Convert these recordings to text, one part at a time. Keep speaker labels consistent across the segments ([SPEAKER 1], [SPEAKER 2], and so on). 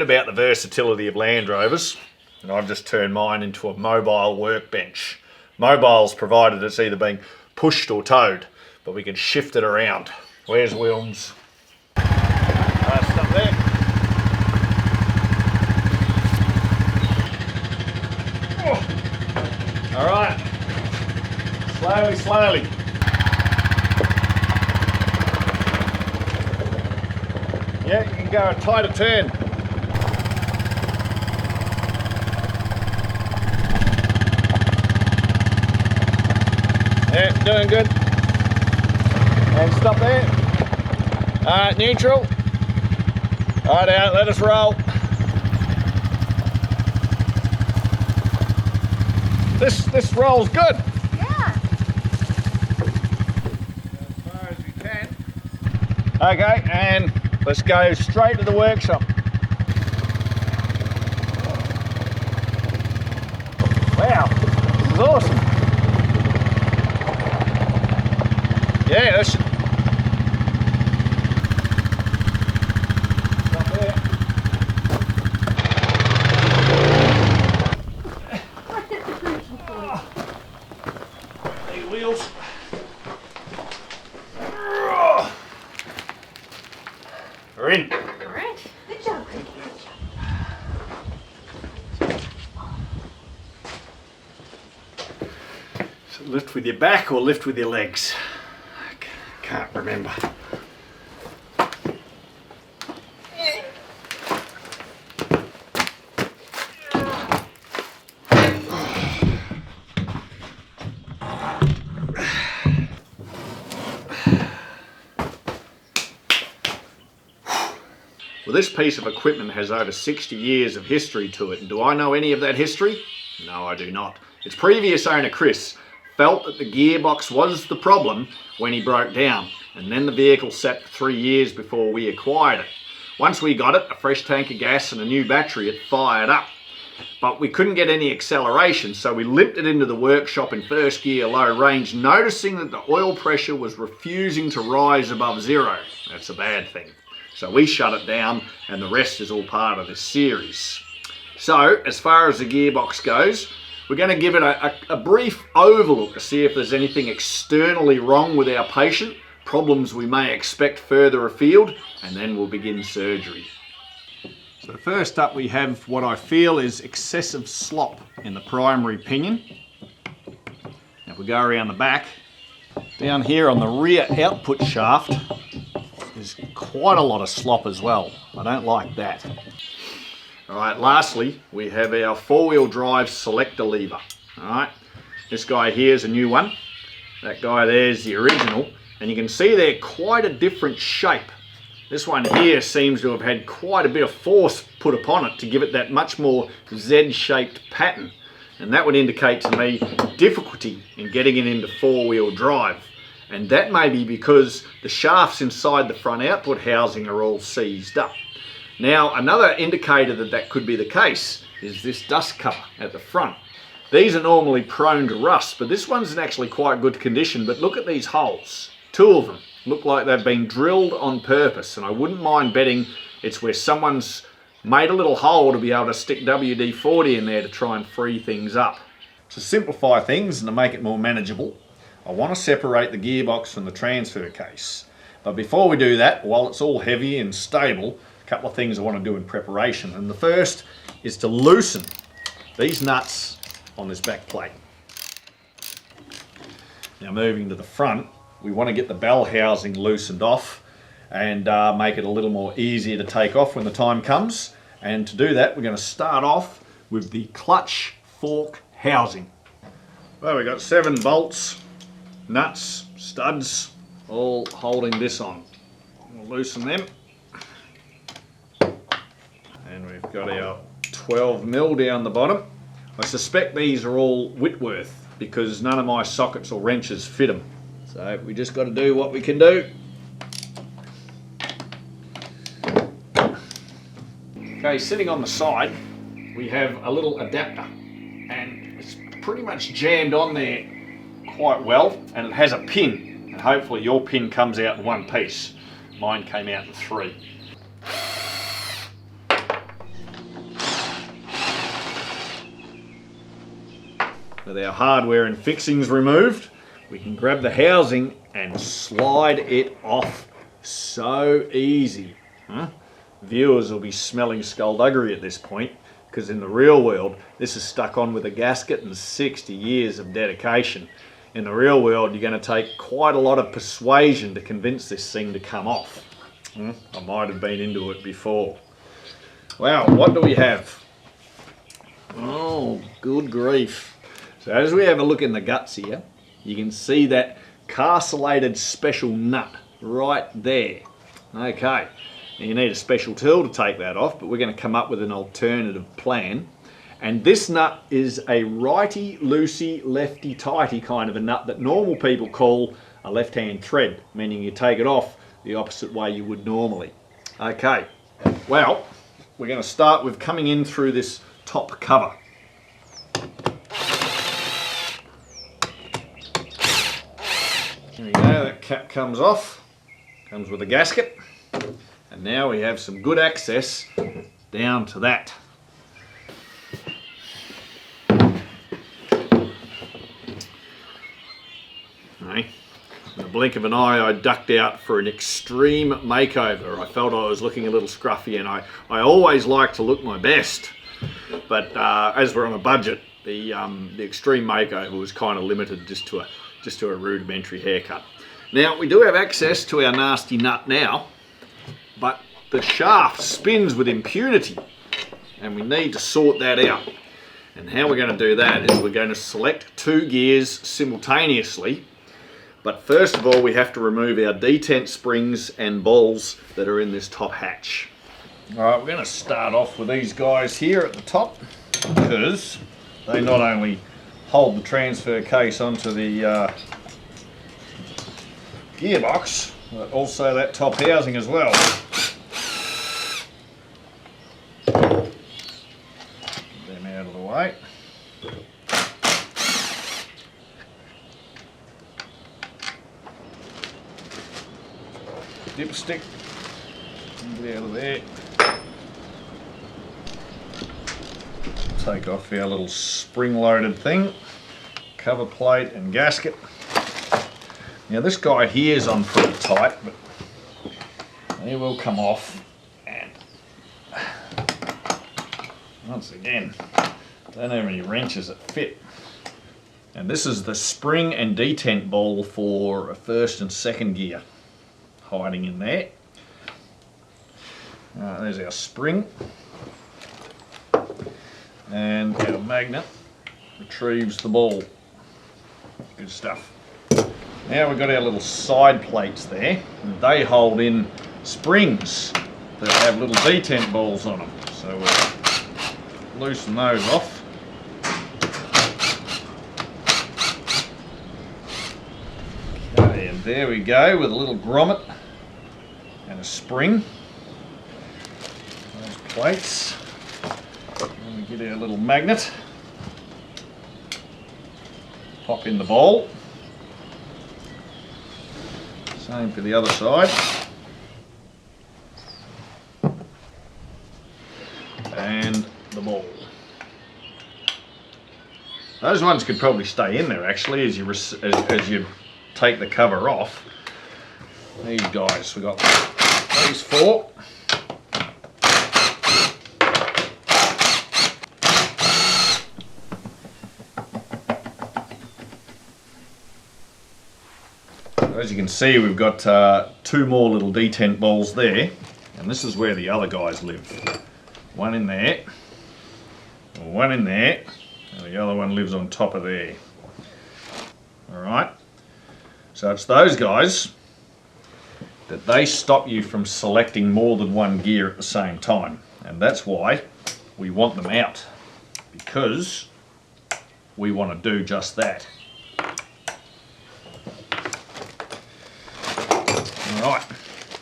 [SPEAKER 1] about the versatility of Land Rovers, and I've just turned mine into a mobile workbench. Mobile's provided it's either being pushed or towed, but we can shift it around. Where's Wilms? Stuff there. Oh. All right, slowly, slowly. Yeah, you can go a tighter turn. Yeah, doing good. And stop there. Alright, neutral. Alright, out, let us roll. This rolls good.
[SPEAKER 2] Yeah.
[SPEAKER 1] As far as you can. Okay, and let's go straight to the workshop. Wow, this is awesome. Yeah, that's... Stop there. These wheels. We're in.
[SPEAKER 2] All right. Good job.
[SPEAKER 1] So lift with your back or lift with your legs? Can't remember. Well, this piece of equipment has over 60 years of history to it, and do I know any of that history? No, I do not. Its previous owner, Chris, felt that the gearbox was the problem when he broke down, and then the vehicle sat for 3 years before we acquired it. Once we got it, a fresh tank of gas and a new battery, it fired up. But we couldn't get any acceleration, so we limped it into the workshop in first gear low range, noticing that the oil pressure was refusing to rise above zero. That's a bad thing. So we shut it down, and the rest is all part of this series. So, as far as the gearbox goes, we're going to give it a brief overlook to see if there's anything externally wrong with our patient, problems we may expect further afield, and then we'll begin surgery. So first up we have what I feel is excessive slop in the primary pinion. Now if we go around the back, down here on the rear output shaft, there's quite a lot of slop as well. I don't like that. Alright, lastly, we have our four-wheel drive selector lever. Alright, this guy here is a new one. That guy there is the original. And you can see they're quite a different shape. This one here seems to have had quite a bit of force put upon it to give it that much more Z-shaped pattern. And that would indicate to me difficulty in getting it into four-wheel drive. And that may be because the shafts inside the front output housing are all seized up. Now, another indicator that that could be the case is this dust cover at the front. These are normally prone to rust, but this one's in actually quite good condition. But look at these holes. 2 of them look like they've been drilled on purpose, and I wouldn't mind betting it's where someone's made a little hole to be able to stick WD-40 in there to try and free things up. To simplify things and to make it more manageable, I want to separate the gearbox from the transfer case. But before we do that, while it's all heavy and stable, a couple of things I want to do in preparation. And the first is to loosen these nuts on this back plate. Now moving to the front, we want to get the bell housing loosened off and make it a little more easier to take off when the time comes. And to do that, we're going to start off with the clutch fork housing. Well, we've got 7 bolts, nuts, studs, all holding this on. We'll loosen them. And we've got our 12mm down the bottom. I suspect these are all Whitworth because none of my sockets or wrenches fit them. So we just got to do what we can do. Okay, sitting on the side, we have a little adapter, and it's pretty much jammed on there quite well, and it has a pin, and hopefully your pin comes out in one piece. Mine came out in 3. with our hardware and fixings removed, we can grab the housing and slide it off. So easy. Huh? Viewers will be smelling skullduggery at this point, because in the real world, this is stuck on with a gasket and 60 years of dedication. In the real world, you're going to take quite a lot of persuasion to convince this thing to come off. I might have been into it before. Wow, what do we have? Oh, good grief. So as we have a look in the guts here, you can see that carcellated special nut right there. Okay, now you need a special tool to take that off, but we're going to come up with an alternative plan. And this nut is a righty-loosey, lefty-tighty kind of a nut that normal people call a left-hand thread, meaning you take it off the opposite way you would normally. Okay, well, we're going to start with coming in through this top cover. There we go, that cap comes off, comes with a gasket, and now we have some good access down to that. Okay. In the blink of an eye, I ducked out for an extreme makeover. I felt I was looking a little scruffy, and I always like to look my best, but as we're on a budget, the extreme makeover was kind of limited just to a rudimentary haircut. Now, we do have access to our nasty nut now, but the shaft spins with impunity, and we need to sort that out. And how we're going to do that is we're going to select 2 gears simultaneously, but first of all we have to remove our detent springs and balls that are in this top hatch. Alright, we're going to start off with these guys here at the top, because they not only hold the transfer case onto the gearbox, but also that top housing as well. Get them out of the way. Dipstick, get out of there. Take off our little spring-loaded thing, cover plate and gasket. Now this guy here is on pretty tight, but he will come off, and once again, don't have any wrenches that fit. And this is the spring and detent ball for a first and second gear, hiding in there. There's our spring, and our magnet retrieves the ball. Good stuff. Now we've got our little side plates there, and they hold in springs that have little detent balls on them. So we'll loosen those off. Okay, and there we go with a little grommet and a spring. Those plates. And we get our little magnet. Pop in the bowl. Same for the other side. And the ball. Those ones could probably stay in there actually as you take the cover off. These guys, we've got these 4. As you can see, we've got 2 more little detent balls there, and this is where the other guys live. One in there, one in there, and the other one lives on top of there. Alright, so it's those guys that they stop you from selecting more than one gear at the same time, and that's why we want them out, because we want to do just that. Alright,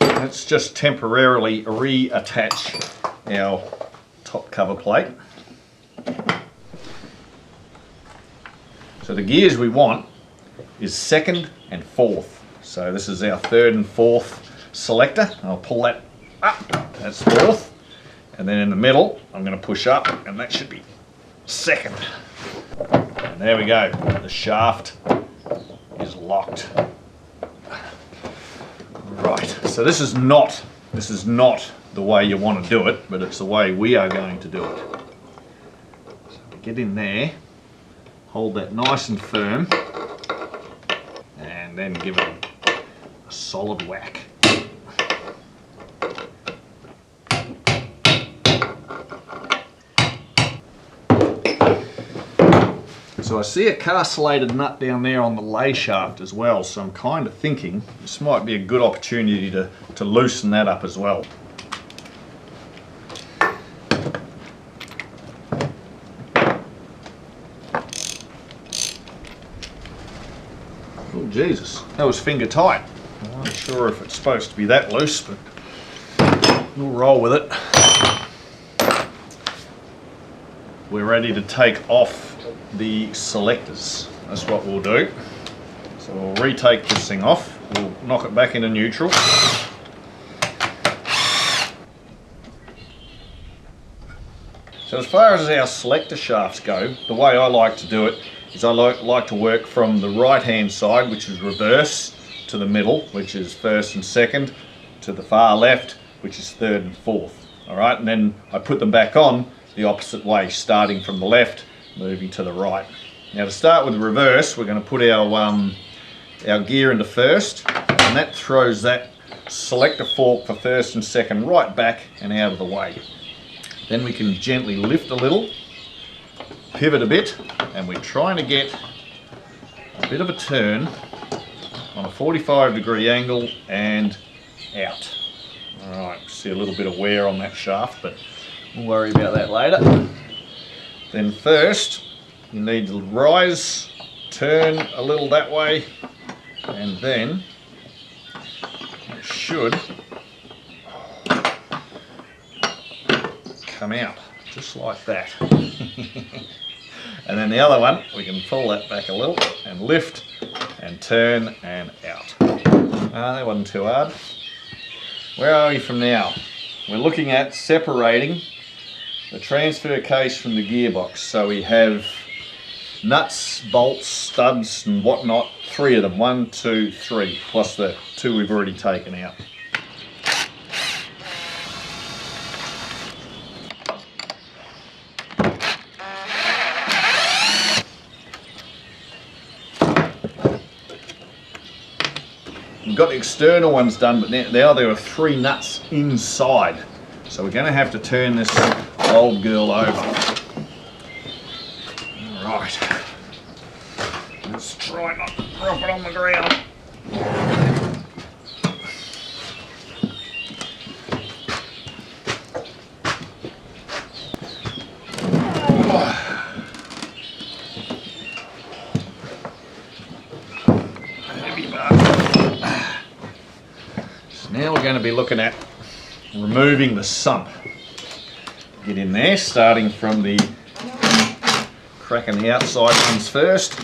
[SPEAKER 1] let's just temporarily reattach our top cover plate. So the gears we want is 2nd and 4th. So this is our 3rd and 4th selector. I'll pull that up, that's 4th. And then in the middle, I'm going to push up, and that should be 2nd. And there we go, the shaft is locked. Right, so this is not the way you want to do it, but it's the way we are going to do it. So we get in there, hold that nice and firm, and then give it a solid whack. So I see a castellated nut down there on the lay shaft as well, so I'm kind of thinking this might be a good opportunity to loosen that up as well. Oh Jesus, that was finger tight. I'm not sure if it's supposed to be that loose, but we'll roll with it. We're ready to take off the selectors. That's what we'll do. So we'll retake this thing off, we'll knock it back into neutral. So as far as our selector shafts go, the way I like to do it is I like to work from the right hand side, which is reverse, to the middle, which is first and second, to the far left, which is third and fourth. Alright, and then I put them back on the opposite way, starting from the left, moving to the right. Now to start with the reverse, we're going to put our gear into first, and that throws that selector fork for first and second right back and out of the way. Then we can gently lift a little, pivot a bit, and we're trying to get a bit of a turn on a 45-degree angle and out. Alright, see a little bit of wear on that shaft, but we'll worry about that later. Then first, you need to rise, turn a little that way, and then it should come out, just like that. And then the other one, we can pull that back a little, and lift, and turn, and out. That wasn't too hard. Where are we from now? We're looking at separating the transfer case from the gearbox. So we have nuts, bolts, studs and whatnot, 3 of them, 1, 2, 3, plus the 2 we've already taken out. We've got the external ones done, but now there are 3 nuts inside. So we're going to have to turn this old girl over. Alright. Let's try not to drop it on the ground. Heavy bar. So now we're going to be looking at removing the sump. Get in there, starting from the cracking the outside ones first.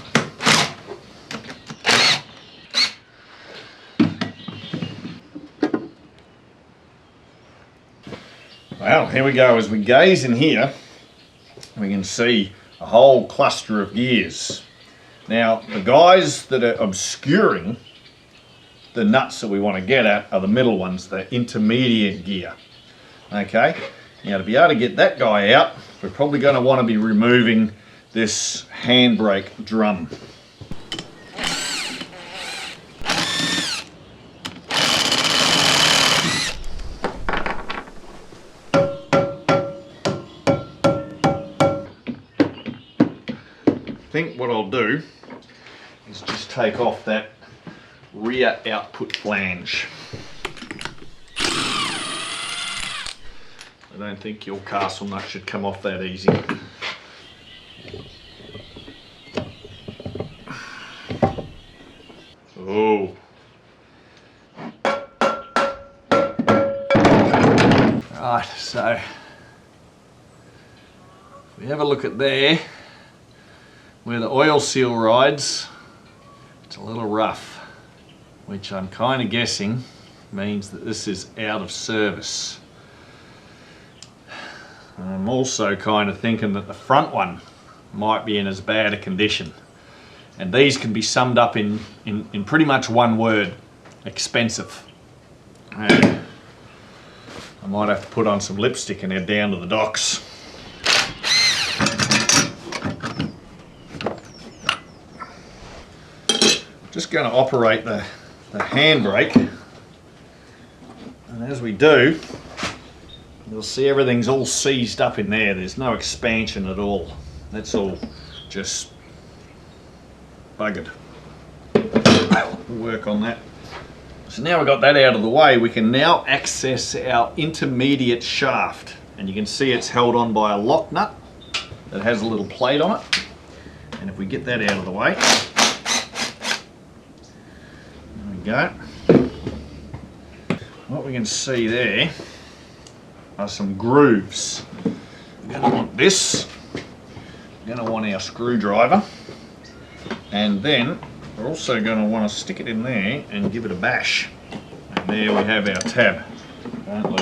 [SPEAKER 1] Well, here we go. As we gaze in here, we can see a whole cluster of gears. Now, the guys that are obscuring the nuts that we want to get at are the middle ones, the intermediate gear. Okay, now to be able to get that guy out, we're probably going to want to be removing this handbrake drum. I think what I'll do is just take off that rear output flange. I don't think your castle nut should come off that easy. Oh. Right, so if we have a look at there, where the oil seal rides, it's a little rough, which I'm kind of guessing means that this is out of service. I'm also kind of thinking that the front one might be in as bad a condition. And these can be summed up in pretty much one word: expensive. And I might have to put on some lipstick and head down to the docks. Just going to operate the handbrake, and as we do, you'll see everything's all seized up in there. There's no expansion at all. That's all just buggered. We'll work on that. So now we've got that out of the way, we can now access our intermediate shaft. And you can see it's held on by a lock nut that has a little plate on it. And if we get that out of the way, there we go. What we can see there are some grooves. We're going to want this. We're going to want our screwdriver. And then we're also going to want to stick it in there and give it a bash. And there we have our tab. Don't lose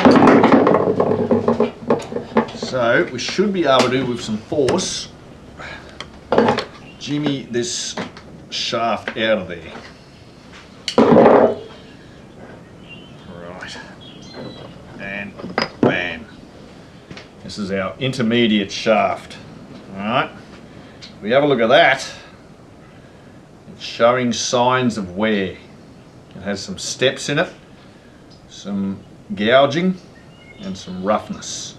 [SPEAKER 1] it. So we should be able to, with some force, jimmy this shaft out of there. Right. And bam. This is our intermediate shaft. Alright. If we have a look at that, showing signs of wear. It has some steps in it, some gouging, and some roughness.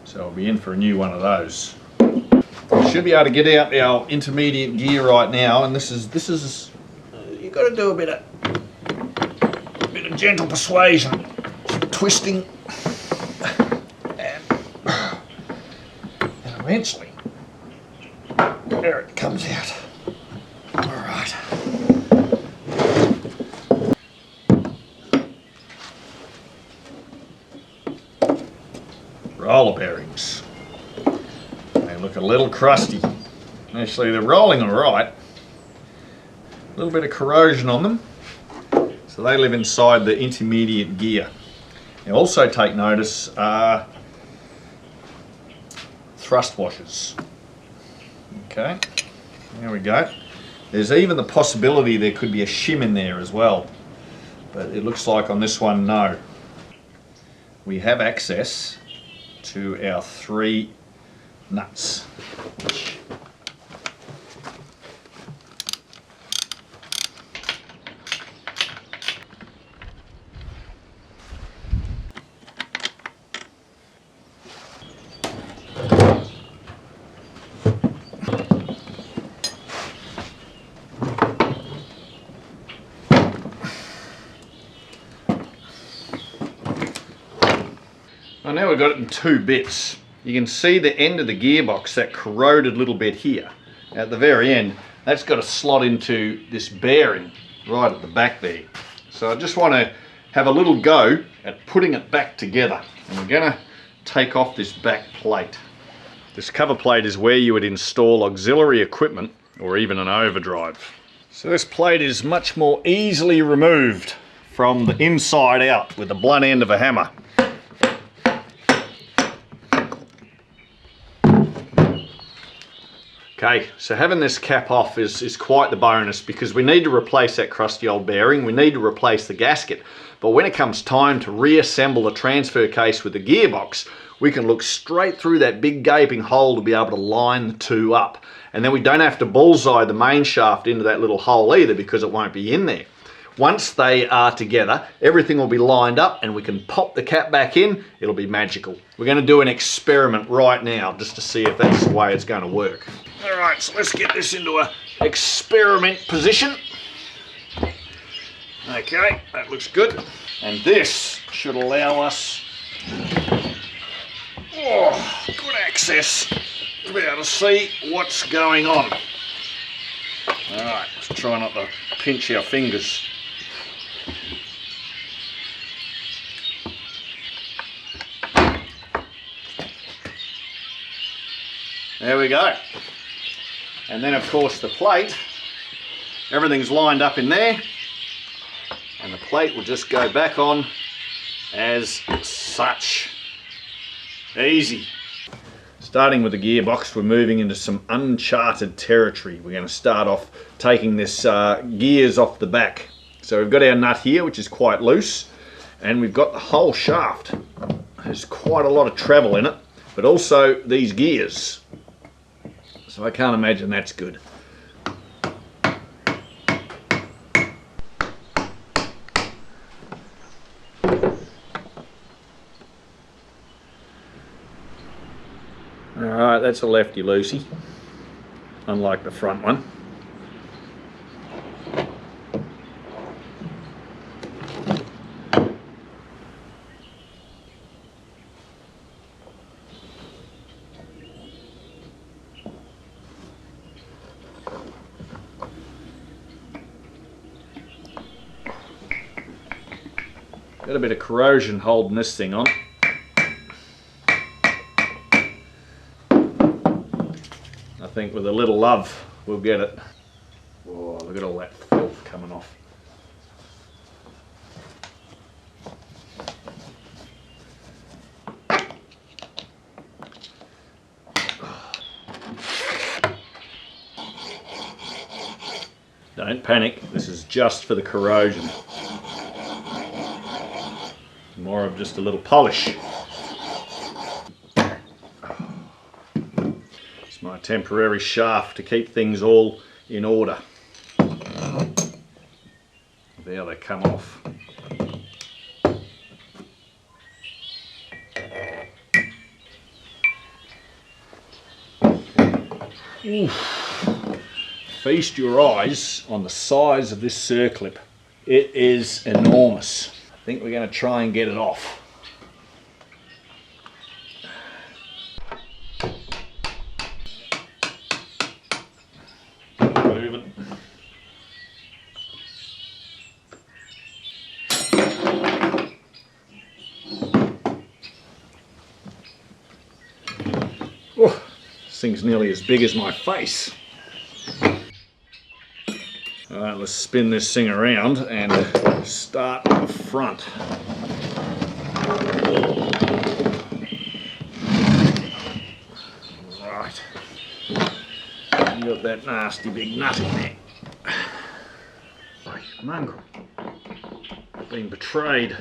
[SPEAKER 1] So I'll be in for a new one of those. We should be able to get out our intermediate gear right now, and this is you've got to do a bit of gentle persuasion, some twisting, and eventually there it comes out. Alright. Roller bearings. They look a little crusty. Actually, they're rolling alright. A little bit of corrosion on them. So they live inside the intermediate gear. Now also take notice thrust washers. Okay, there we go. There's even the possibility there could be a shim in there as well, but it looks like on this one, no. We have access to our 3 nuts. Well, now we've got it in 2 bits. You can see the end of the gearbox, that corroded little bit here. At the very end, that's got to slot into this bearing right at the back there. So I just want to have a little go at putting it back together. And we're going to take off this back plate. This cover plate is where you would install auxiliary equipment or even an overdrive. So this plate is much more easily removed from the inside out with the blunt end of a hammer. Okay, so having this cap off is quite the bonus, because we need to replace that crusty old bearing, we need to replace the gasket, but when it comes time to reassemble the transfer case with the gearbox, we can look straight through that big gaping hole to be able to line the 2 up. And then we don't have to bullseye the main shaft into that little hole either, because it won't be in there. Once they are together, everything will be lined up and we can pop the cap back in. It'll be magical. We're going to do an experiment right now just to see if that's the way it's going to work. All right, so let's get this into a experiment position. Okay, that looks good. And this should allow us good access to be able to see what's going on. All right, let's try not to pinch our fingers. There we go. And then of course the plate, everything's lined up in there, and the plate will just go back on as such. Easy. Let's Starting with the gearbox, we're moving into some uncharted territory. We're going to start off taking this gears off the back. So we've got our nut here, which is quite loose, and we've got the whole shaft. There's quite a lot of travel in it, but also these gears. So I can't imagine that's good. Alright, that's a lefty loosey, unlike the front one. Got a bit of corrosion holding this thing on. I think with a little love we'll get it. Whoa, look at all that filth coming off. Don't panic, this is just for the corrosion. More of just a little polish. It's my temporary shaft to keep things all in order. There they come off. Oof. Feast your eyes on the size of this circlip. It is enormous. I think we're going to try and get it off. Move it. Oh, this thing's nearly as big as my face. Alright, let's spin this thing around and start at the front. Right. You got that nasty big nut in there. Mongrel. Been betrayed.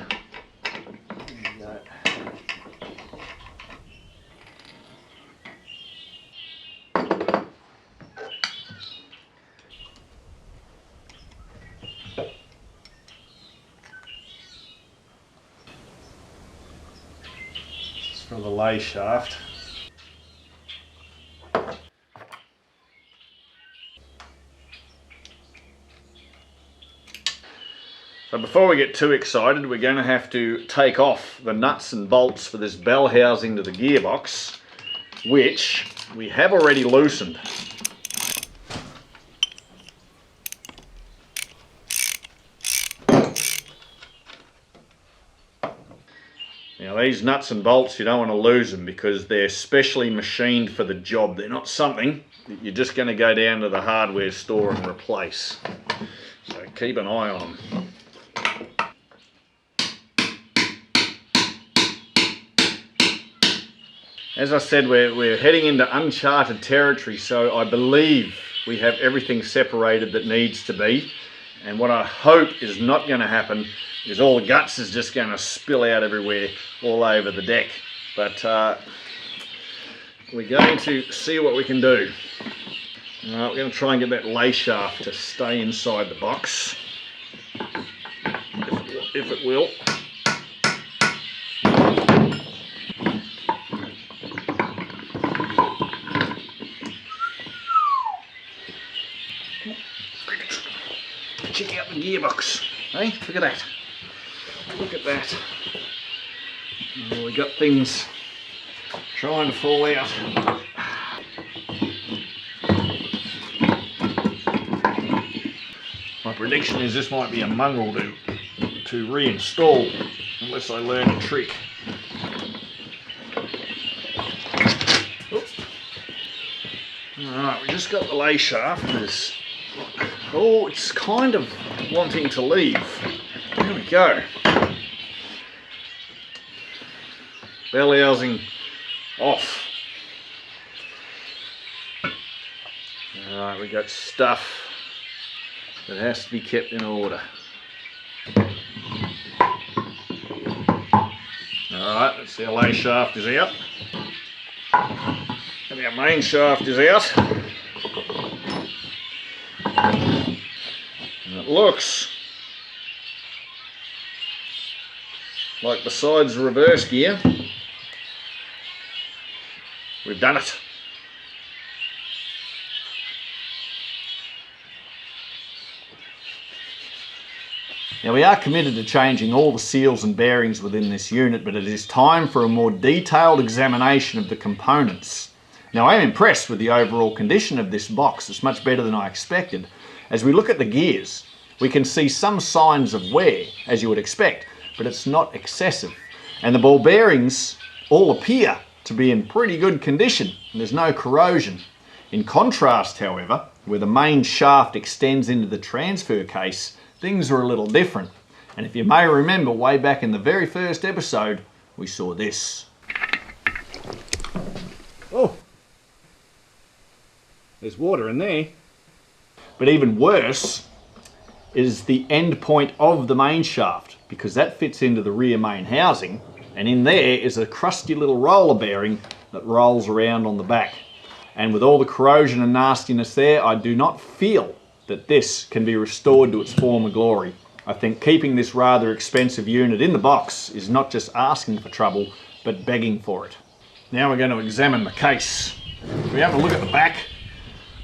[SPEAKER 1] For the lay shaft. So before we get too excited, we're going to have to take off the nuts and bolts for this bell housing to the gearbox, which we have already loosened. Now these nuts and bolts, you don't want to lose them because they're specially machined for the job. They're not something that you're just going to go down to the hardware store and replace. So keep an eye on them. As I said, we're heading into uncharted territory, so I believe we have everything separated that needs to be. And what I hope is not going to happen is all the guts is just going to spill out everywhere, all over the deck. But we're going to see what we can do. We're going to try and get that lay shaft to stay inside the box, if it will. Check out the gearbox, hey? Look at that. Look at that. Oh, we got things trying to fall out. My prediction is this might be a mongrel to reinstall, unless I learn a trick. Alright, we just got the lay shaft. Oh, it's kind of wanting to leave. There we go. Bell housing off. Alright, we've got stuff that has to be kept in order. Alright, let's see, our lay shaft is out. And our main shaft is out. And it looks like besides the reverse gear, we've done it. Now, we are committed to changing all the seals and bearings within this unit, but it is time for a more detailed examination of the components. Now, I am impressed with the overall condition of this box. It's much better than I expected. As we look at the gears, we can see some signs of wear, as you would expect, but it's not excessive. And the ball bearings all appear to be in pretty good condition, and there's no corrosion. In contrast, however, where the main shaft extends into the transfer case, things are a little different. And if you may remember, way back in the very first episode, we saw this. Oh, there's water in there. But even worse is the end point of the main shaft, because that fits into the rear main housing, and in there is a crusty little roller bearing that rolls around on the back. And with all the corrosion and nastiness there, I do not feel that this can be restored to its former glory. I think keeping this rather expensive unit in the box is not just asking for trouble, but begging for it. Now we're going to examine the case. If we have a look at the back,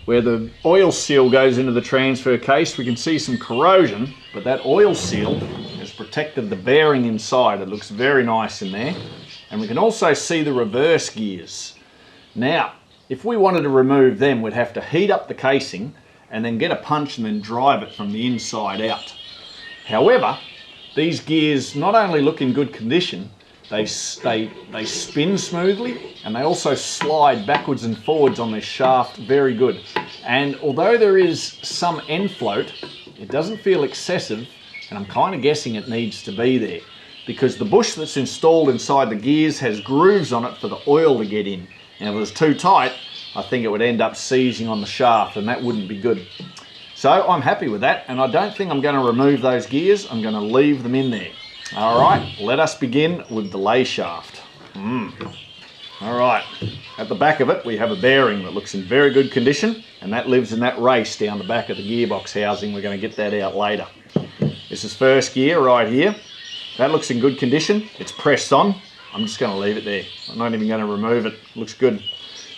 [SPEAKER 1] where the oil seal goes into the transfer case, we can see some corrosion, but that oil seal has protected the bearing inside. It looks very nice in there. And we can also see the reverse gears. Now, if we wanted to remove them, we'd have to heat up the casing and then get a punch and then drive it from the inside out. However, these gears not only look in good condition, they spin smoothly, and they also slide backwards and forwards on this shaft very good. And although there is some end float, it doesn't feel excessive, and I'm kind of guessing it needs to be there, because the bush that's installed inside the gears has grooves on it for the oil to get in. Now, if it was too tight, I think it would end up seizing on the shaft, and that wouldn't be good. So I'm happy with that, and I don't think I'm going to remove those gears. I'm going to leave them in there. All right, let us begin with the lay shaft. All right, at the back of it, we have a bearing that looks in very good condition, and that lives in that race down the back of the gearbox housing. We're going to get that out later. This is first gear right here. That looks in good condition. It's pressed on. I'm just going to leave it there. I'm not even going to remove it. Looks good.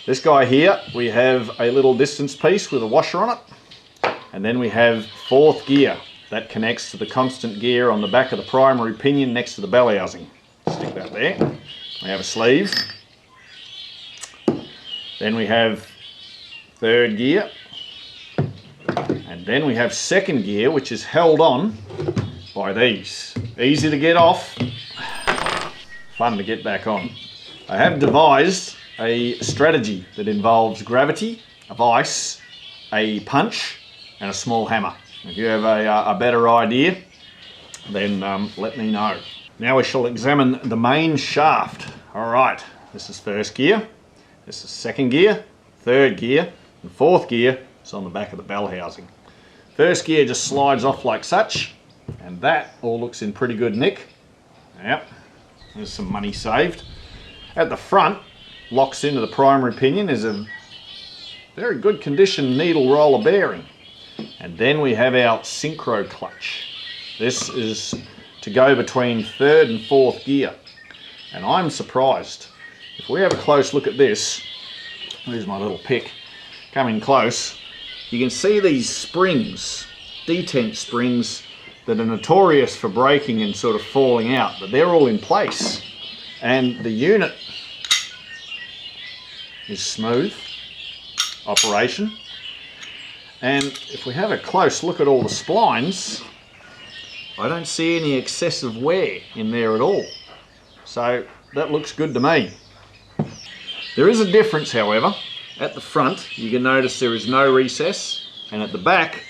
[SPEAKER 1] This guy here, we have a little distance piece with a washer on it. And then we have fourth gear. That connects to the constant gear on the back of the primary pinion next to the bell housing. Stick that there. We have a sleeve. Then we have third gear. And then we have second gear, which is held on by these. Easy to get off, fun to get back on. I have devised a strategy that involves gravity, a vise, a punch, and a small hammer. If you have a better idea, then let me know. Now we shall examine the main shaft. All right, this is first gear, this is second gear, third gear, and fourth gear is on the back of the bell housing. First gear just slides off like such, and that all looks in pretty good nick. Yep, there's some money saved. At the front, locks into the primary pinion, is a very good condition needle roller bearing. And then we have our Synchro Clutch. This is to go between third and fourth gear. And I'm surprised. If we have a close look at this, there's my little pick, coming close, you can see these springs, detent springs, that are notorious for breaking and sort of falling out, but they're all in place. And the unit is smooth operation. And if we have a close look at all the splines, I don't see any excessive wear in there at all. So that looks good to me. There is a difference, however. At the front, you can notice there is no recess, and at the back,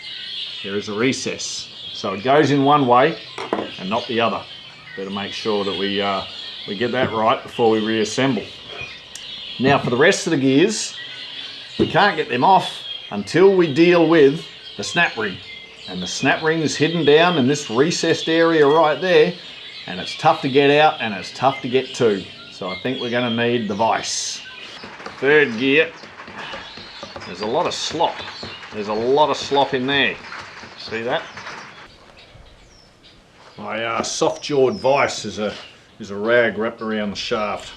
[SPEAKER 1] there is a recess. So it goes in one way and not the other. Better make sure that we get that right before we reassemble. Now for the rest of the gears, we can't get them off until we deal with the snap ring. And the snap ring is hidden down in this recessed area right there, and it's tough to get out and it's tough to get to. So I think we're going to need the vise. Third gear. There's a lot of slop. There's a lot of slop in there. See that? My soft-jawed vise is a rag wrapped around the shaft.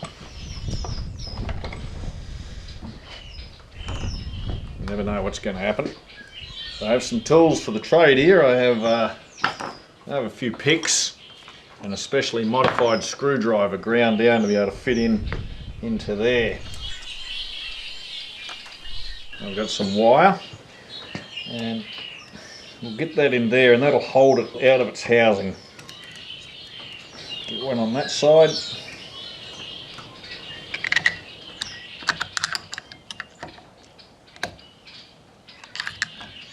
[SPEAKER 1] You never know what's going to happen. So I have some tools for the trade here. I have a few picks and a specially modified screwdriver ground down to be able to fit into there. I've got some wire and we'll get that in there and that'll hold it out of its housing. Get one on that side.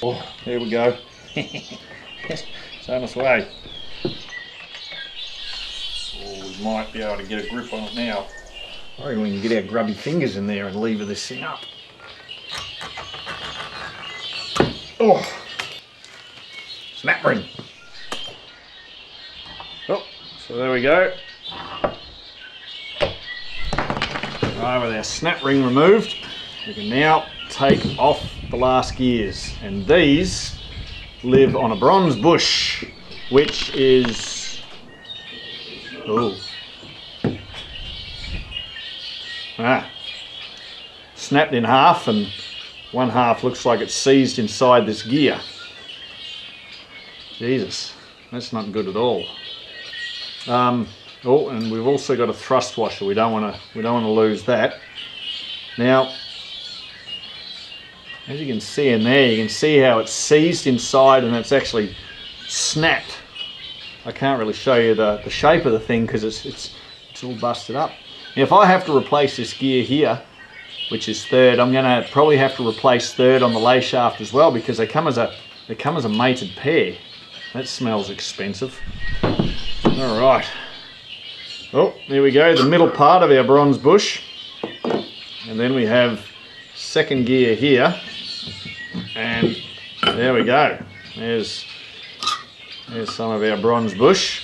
[SPEAKER 1] Oh, there we go. It's on its way. Oh, we might be able to get a grip on it now. I reckon we can get our grubby fingers in there and lever this thing up. Oh, snap ring. Oh, so there we go. Right, with our snap ring removed, we can now take off the last gears, and these live on a bronze bush, which is snapped in half, and one half looks like it's seized inside this gear. Jesus, that's not good at all. Oh, and we've also got a thrust washer. We don't want to lose that. Now, as you can see in there, you can see how it's seized inside and it's actually snapped. I can't really show you the shape of the thing because it's all busted up. Now, if I have to replace this gear here, which is third, I'm going to probably have to replace third on the lay shaft as well because they come as a mated pair. That smells expensive. All right. Oh, there we go, the middle part of our bronze bush. And then we have second gear here. And there we go. There's some of our bronze bush.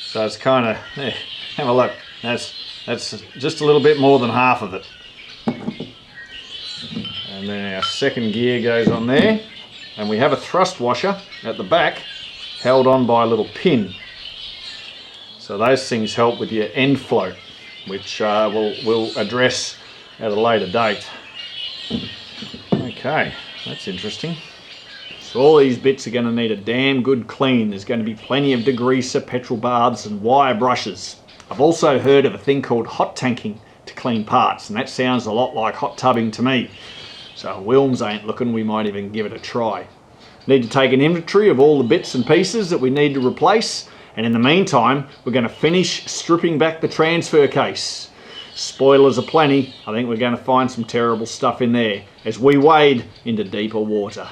[SPEAKER 1] So it's kind of, have a look. That's just a little bit more than half of it. And then our second gear goes on there. And we have a thrust washer at the back held on by a little pin. So those things help with your end float, which we'll address at a later date. Okay, that's interesting. So all these bits are going to need a damn good clean. There's going to be plenty of degreaser, petrol baths and wire brushes. I've also heard of a thing called hot tanking to clean parts, and that sounds a lot like hot tubbing to me. So if Wilms ain't looking, we might even give it a try. Need to take an inventory of all the bits and pieces that we need to replace, and in the meantime, we're going to finish stripping back the transfer case. Spoilers aplenty. I think we're going to find some terrible stuff in there as we wade into deeper water.